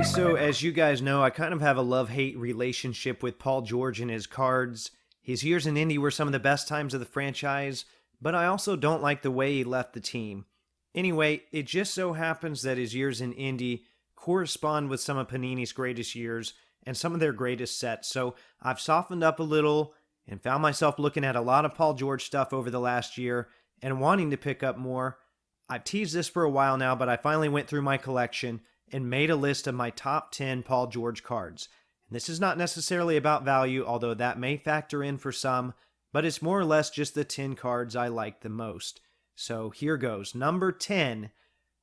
Okay, so as you guys know, I kind of have a love-hate relationship with Paul George and his cards. His years in Indy were some of the best times of the franchise, but I also don't like the way he left the team. Anyway, it just so happens that his years in Indy correspond with some of Panini's greatest years and some of their greatest sets, so I've softened up a little and found myself looking at a lot of Paul George stuff over the last year and wanting to pick up more. I've teased this for a while now, but I finally went through my collection and made a list of my top 10 Paul George cards. And this is not necessarily about value, although that may factor in for some, but it's more or less just the 10 cards I like the most. So here goes. Number 10,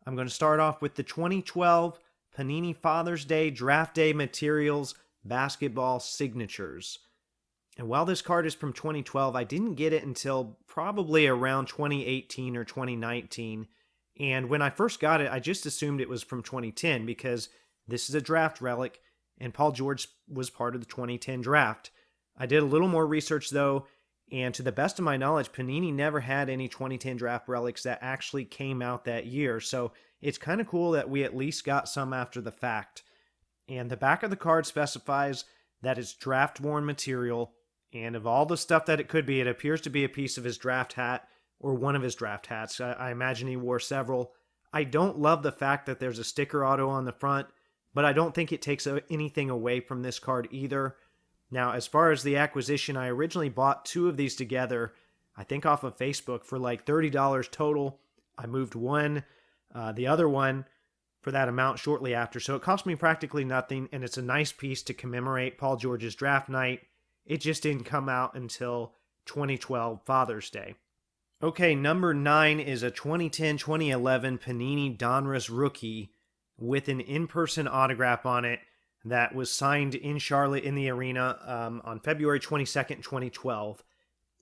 I'm going to start off with the 2012 Panini Father's Day Draft Day Materials Basketball Signatures. And while this card is from 2012, I didn't get it until probably around 2018 or 2019. And when I first got it, I just assumed it was from 2010 because this is a draft relic and Paul George was part of the 2010 draft. I did a little more research though, and to the best of my knowledge, Panini never had any 2010 draft relics that actually came out that year. So it's kind of cool that we at least got some after the fact. And the back of the card specifies that it's draft-worn material, and of all the stuff that it could be, it appears to be a piece of his draft hat or one of his draft hats. I imagine he wore several. I don't love the fact that there's a sticker auto on the front, but I don't think it takes anything away from this card either. Now, as far as the acquisition, I originally bought two of these together, I think off of Facebook, for like $30 total. I moved the other one for that amount shortly after, so it cost me practically nothing, and it's a nice piece to commemorate Paul George's draft night. It just didn't come out until 2012 Father's Day. Okay, number 9 is a 2010-2011 Panini Donruss rookie with an in-person autograph on it that was signed in Charlotte in the arena on February 22nd, 2012.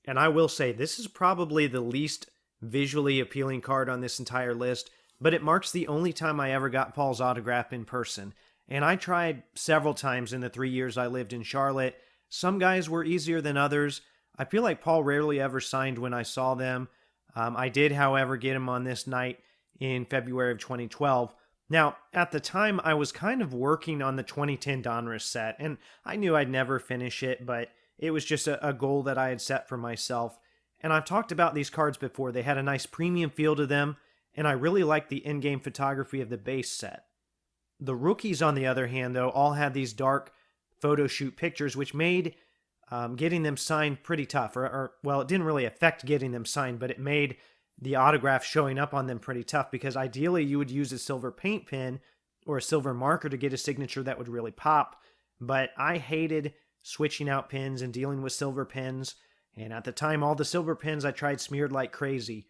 And I will say, this is probably the least visually appealing card on this entire list, but it marks the only time I ever got Paul's autograph in person. And I tried several times in the 3 years I lived in Charlotte. Some guys were easier than others. I feel like Paul rarely ever signed when I saw them. I did, however, get him on this night in February of 2012. Now, at the time, I was kind of working on the 2010 Donruss set, and I knew I'd never finish it, but it was just a goal that I had set for myself. And I've talked about these cards before. They had a nice premium feel to them, and I really liked the in-game photography of the base set. The rookies, on the other hand, though, all had these dark photo shoot pictures, which made getting them signed pretty tough. Well, it didn't really affect getting them signed, but it made the autograph showing up on them pretty tough, because ideally you would use a silver paint pen or a silver marker to get a signature that would really pop. But I hated switching out pens and dealing with silver pens, and at the time all the silver pens I tried smeared like crazy.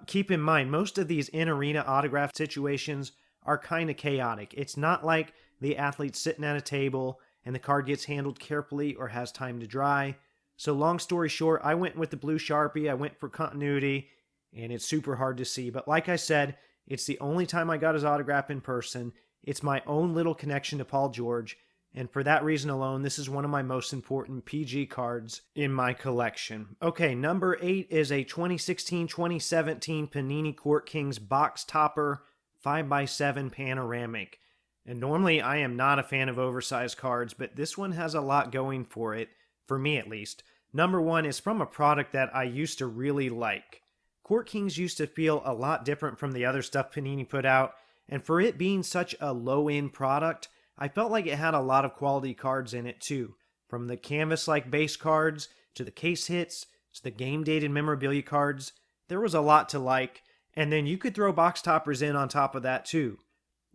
Keep in mind, most of these in-arena autograph situations are kind of chaotic. It's not like the athlete's sitting at a table and the card gets handled carefully or has time to dry. So long story short, I went with the blue Sharpie, I went for continuity, and it's super hard to see. But like I said, it's the only time I got his autograph in person. It's my own little connection to Paul George, and for that reason alone, this is one of my most important PG cards in my collection. Okay, number 8 is a 2016-2017 Panini Court Kings Box Topper 5x7 Panoramic. And normally I am not a fan of oversized cards, but this one has a lot going for it, for me at least. Number 1 is from a product that I used to really like. Court Kings used to feel a lot different from the other stuff Panini put out, and for it being such a low-end product, I felt like it had a lot of quality cards in it too. From the canvas-like base cards, to the case hits, to the game-dated memorabilia cards, there was a lot to like, and then you could throw box toppers in on top of that too.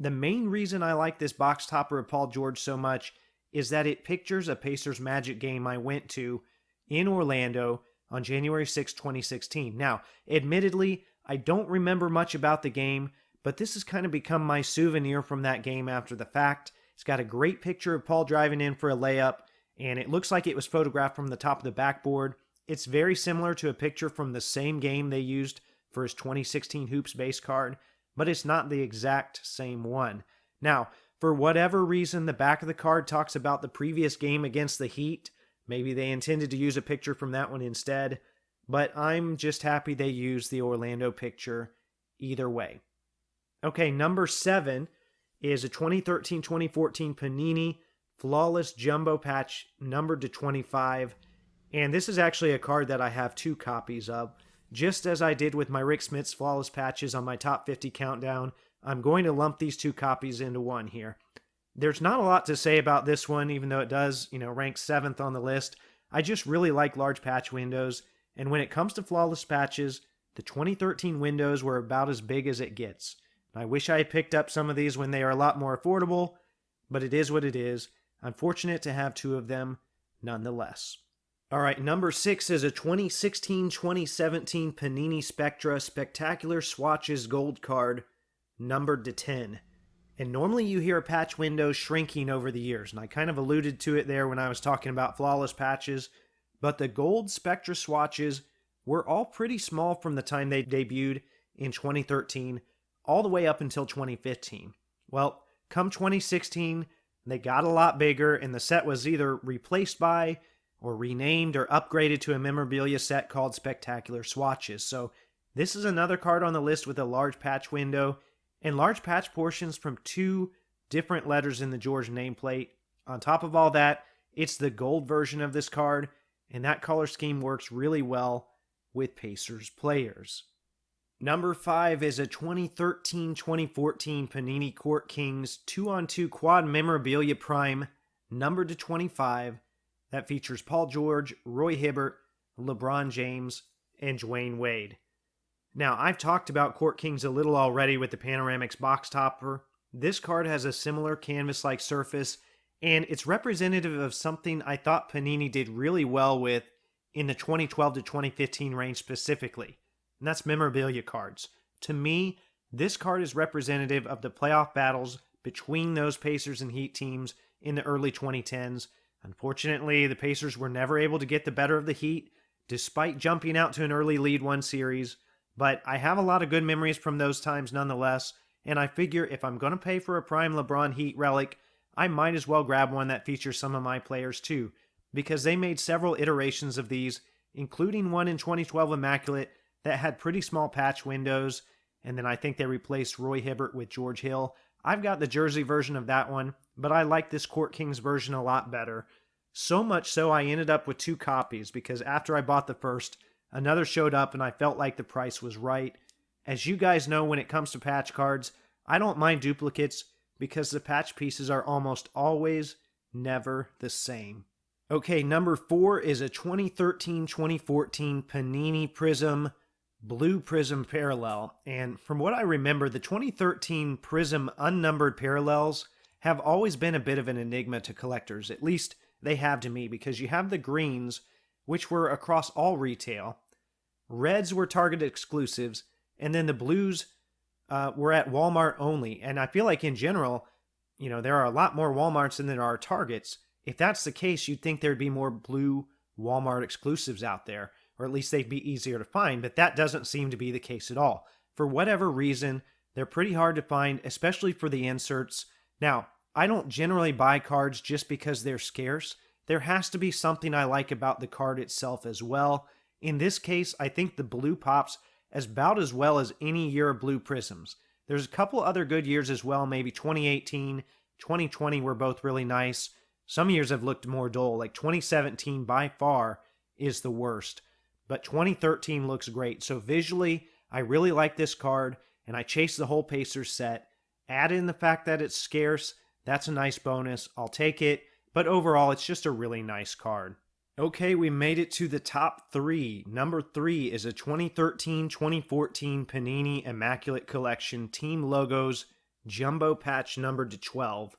The main reason I like this box topper of Paul George so much is that it pictures a Pacers Magic game I went to in Orlando on January 6, 2016. Now, admittedly, I don't remember much about the game, but this has kind of become my souvenir from that game after the fact. It's got a great picture of Paul driving in for a layup, and it looks like it was photographed from the top of the backboard. It's very similar to a picture from the same game they used for his 2016 Hoops base card, but it's not the exact same one. Now, for whatever reason, the back of the card talks about the previous game against the Heat. Maybe they intended to use a picture from that one instead, but I'm just happy they used the Orlando picture either way. Okay, number 7 is a 2013-2014 Panini Flawless Jumbo Patch numbered to 25. And this is actually a card that I have 2 copies of. Just as I did with my Rick Smith's Flawless Patches on my top 50 countdown, I'm going to lump these 2 copies into one here. There's not a lot to say about this one, even though it does, rank 7th on the list. I just really like large patch windows, and when it comes to Flawless Patches, the 2013 windows were about as big as it gets. I wish I had picked up some of these when they are a lot more affordable, but it is what it is. I'm fortunate to have 2 of them nonetheless. All right, number 6 is a 2016-2017 Panini Spectra Spectacular Swatches Gold card, numbered to 10. And normally you hear a patch window shrinking over the years, and I kind of alluded to it there when I was talking about Flawless Patches, but the gold Spectra swatches were all pretty small from the time they debuted in 2013 all the way up until 2015. Well, come 2016, they got a lot bigger, and the set was either replaced by or renamed or upgraded to a memorabilia set called Spectacular Swatches. So this is another card on the list with a large patch window and large patch portions from 2 different letters in the George nameplate. On top of all that, it's the gold version of this card, and that color scheme works really well with Pacers players. Number 5 is a 2013-2014 Panini Court Kings 2-on-2 Quad Memorabilia Prime, numbered to 25, that features Paul George, Roy Hibbert, LeBron James, and Dwayne Wade. Now, I've talked about Court Kings a little already with the Panoramix box topper. This card has a similar canvas-like surface, and it's representative of something I thought Panini did really well with in the 2012 to 2015 range specifically, and that's memorabilia cards. To me, this card is representative of the playoff battles between those Pacers and Heat teams in the early 2010s. Unfortunately, the Pacers were never able to get the better of the Heat, despite jumping out to an early lead one series. But I have a lot of good memories from those times nonetheless, and I figure if I'm going to pay for a prime LeBron Heat relic, I might as well grab one that features some of my players too, because they made several iterations of these, including one in 2012 Immaculate that had pretty small patch windows, and then I think they replaced Roy Hibbert with George Hill. I've got the jersey version of that one, but I like this Court Kings version a lot better. So much so I ended up with 2 copies, because after I bought the first, another showed up and I felt like the price was right. As you guys know, when it comes to patch cards, I don't mind duplicates because the patch pieces are almost always never the same. Okay, number 4 is a 2013-2014 Panini Prism Blue Prism Parallel. And from what I remember, the 2013 Prism unnumbered parallels have always been a bit of an enigma to collectors. At least they have to me, because you have the greens, which were across all retail. Reds were Target exclusives, and then the blues were at Walmart only. And I feel like in general, there are a lot more Walmarts than there are Targets. If that's the case, you'd think there'd be more blue Walmart exclusives out there, or at least they'd be easier to find, but that doesn't seem to be the case at all. For whatever reason, they're pretty hard to find, especially for the inserts. Now, I don't generally buy cards just because they're scarce. There has to be something I like about the card itself as well. In this case, I think the blue pops about as well as any year of blue prisms. There's a couple other good years as well, maybe 2018, 2020 were both really nice. Some years have looked more dull, like 2017 by far is the worst. But 2013 looks great. So visually, I really like this card, and I chase the whole Pacers set. Add in the fact that it's scarce, that's a nice bonus. I'll take it. But overall, it's just a really nice card. Okay, we made it to the top 3. Number 3 is a 2013-2014 Panini Immaculate Collection Team Logos Jumbo Patch numbered to 12.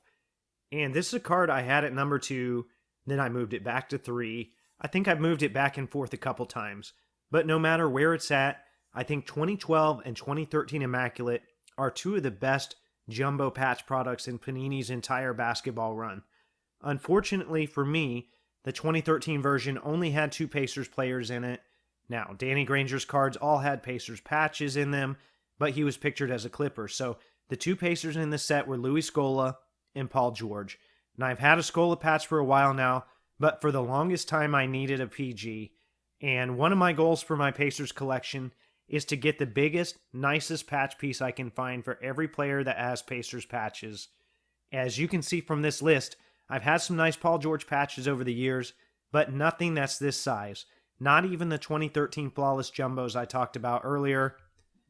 And this is a card I had at number 2, then I moved it back to 3. I think I've moved it back and forth a couple times. But no matter where it's at, I think 2012 and 2013 Immaculate are 2 of the best jumbo patch products in Panini's entire basketball run. Unfortunately for me, the 2013 version only had 2 Pacers players in it. Now, Danny Granger's cards all had Pacers patches in them, but he was pictured as a Clipper. So the 2 Pacers in the set were Louis Scola and Paul George. And I've had a Scola patch for a while now, but for the longest time I needed a PG. And one of my goals for my Pacers collection is to get the biggest, nicest patch piece I can find for every player that has Pacers patches. As you can see from this list, I've had some nice Paul George patches over the years, but nothing that's this size. Not even the 2013 Flawless Jumbos I talked about earlier.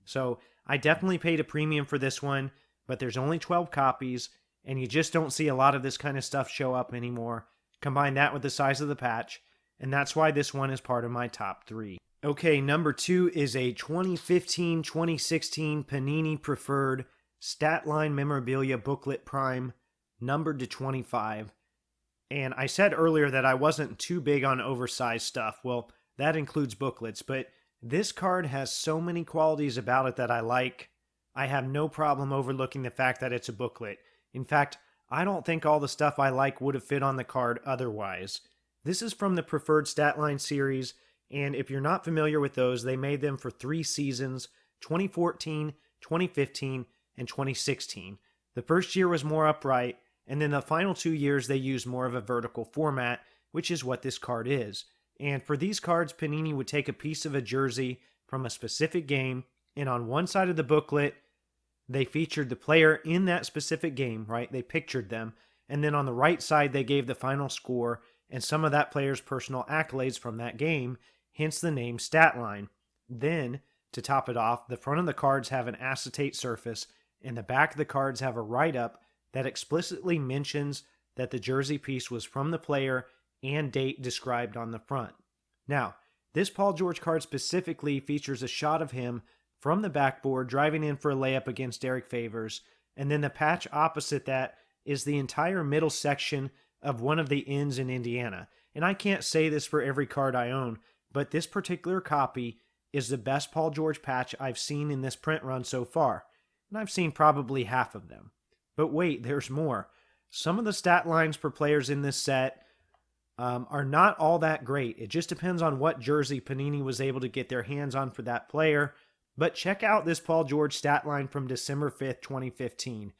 So I definitely paid a premium for this one, but there's only 12 copies, and you just don't see a lot of this kind of stuff show up anymore. Combine that with the size of the patch, and that's why this one is part of my top 3. Okay, number 2 is a 2015-2016 Panini Preferred Statline Memorabilia Booklet Prime, numbered to 25. And I said earlier that I wasn't too big on oversized stuff. Well, that includes booklets, but this card has so many qualities about it that I like. I have no problem overlooking the fact that it's a booklet. In fact, I don't think all the stuff I like would have fit on the card otherwise. This is from the Preferred Statline series, and if you're not familiar with those, they made them for 3 seasons, 2014, 2015, and 2016. The first year was more upright, and then the final 2 years they used more of a vertical format, which is what this card is. And for these cards, Panini would take a piece of a jersey from a specific game, and on one side of the booklet, they featured the player in that specific game, right? They pictured them. And then on the right side, they gave the final score and some of that player's personal accolades from that game, hence the name Statline. Then, to top it off, the front of the cards have an acetate surface, and the back of the cards have a write-up that explicitly mentions that the jersey piece was from the player and date described on the front. Now, this Paul George card specifically features a shot of him from the backboard driving in for a layup against Derek Favors, and then the patch opposite that is the entire middle section of one of the ends in Indiana. And I can't say this for every card I own, but this particular copy is the best Paul George patch I've seen in this print run so far, and I've seen probably half of them. But wait, there's more. Some of the stat lines for players in this set are not all that great. It just depends on what jersey Panini was able to get their hands on for that player. But check out this Paul George stat line from December 5th, 2015.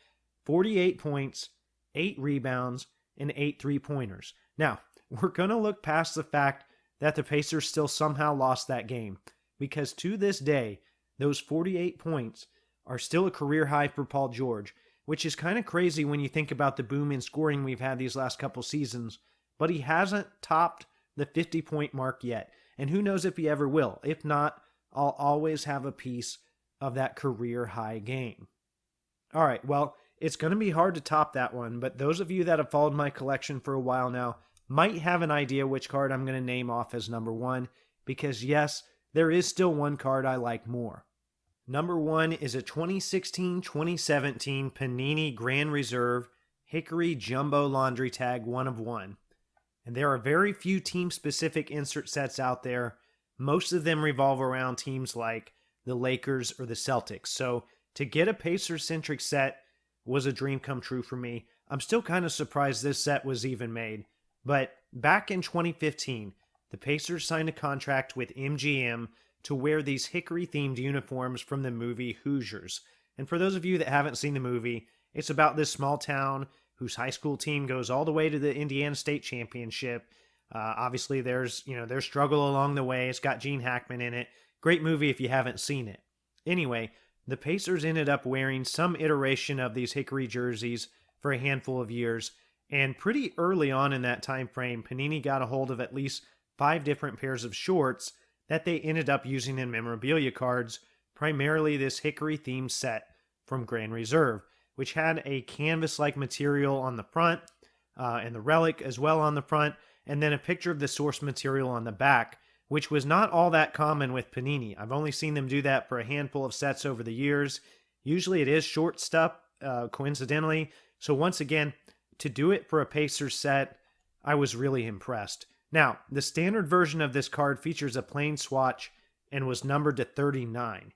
48 points, 8 rebounds, and 8 three-pointers. Now, we're going to look past the fact that the Pacers still somehow lost that game, because to this day, those 48 points are still a career high for Paul George, which is kind of crazy when you think about the boom in scoring we've had these last couple seasons, but he hasn't topped the 50-point mark yet, and who knows if he ever will. If not, I'll always have a piece of that career high game. All right, well, it's going to be hard to top that one, but those of you that have followed my collection for a while now might have an idea which card I'm going to name off as number 1, because yes, there is still one card I like more. Number 1 is a 2016-2017 Panini Grand Reserve Hickory Jumbo Laundry Tag 1 of 1. And there are very few team-specific insert sets out there. Most of them revolve around teams like the Lakers or the Celtics. So to get a Pacers-centric set was a dream come true for me. I'm still kind of surprised this set was even made. But back in 2015, the Pacers signed a contract with MGM to wear these Hickory-themed uniforms from the movie Hoosiers. And for those of you that haven't seen the movie, it's about this small town whose high school team goes all the way to the Indiana State Championship. Obviously, there's their struggle along the way. It's got Gene Hackman in it. Great movie if you haven't seen it. Anyway, the Pacers ended up wearing some iteration of these Hickory jerseys for a handful of years, and pretty early on in that time frame, Panini got a hold of at least 5 different pairs of shorts that they ended up using in memorabilia cards, primarily this Hickory-themed set from Grand Reserve, which had a canvas-like material on the front, and the relic as well on the front, and then a picture of the source material on the back, which was not all that common with Panini. I've only seen them do that for a handful of sets over the years. Usually it is short stuff, coincidentally. So once again, to do it for a Pacers set, I was really impressed. Now, the standard version of this card features a plain swatch and was numbered to 39.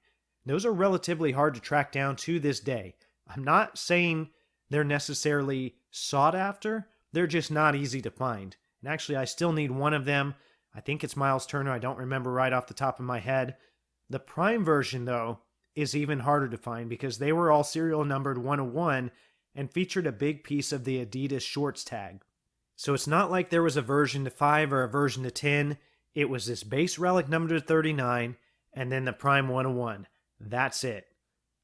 Those are relatively hard to track down to this day. I'm not saying they're necessarily sought after, they're just not easy to find. And actually, I still need one of them. I think it's Miles Turner. I don't remember right off the top of my head. The prime version, though, is even harder to find because they were all serial numbered 101 and featured a big piece of the Adidas shorts tag. So it's not like there was a version to 5 or a version to 10. It was this base relic numbered to 39, and then the Prime 101. That's it.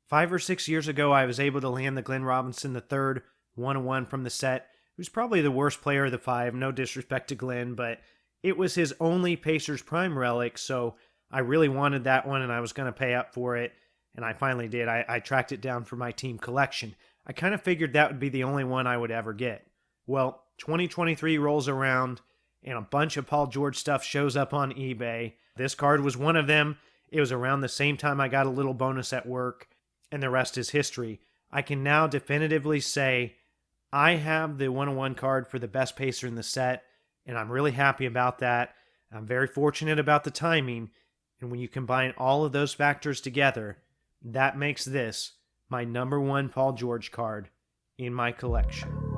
5 or 6 years ago, I was able to land the Glenn Robinson III 101 from the set, who's probably the worst player of the 5, no disrespect to Glenn, but it was his only Pacers Prime relic, so I really wanted that one and I was going to pay up for it, and I finally did. I tracked it down for my team collection. I kind of figured that would be the only one I would ever get. Well, 2023 rolls around, and a bunch of Paul George stuff shows up on eBay. This card was one of them. It was around the same time I got a little bonus at work, and the rest is history. I can now definitively say I have the 101 card for the best Pacer in the set, and I'm really happy about that. I'm very fortunate about the timing, and when you combine all of those factors together, that makes this my number one Paul George card in my collection.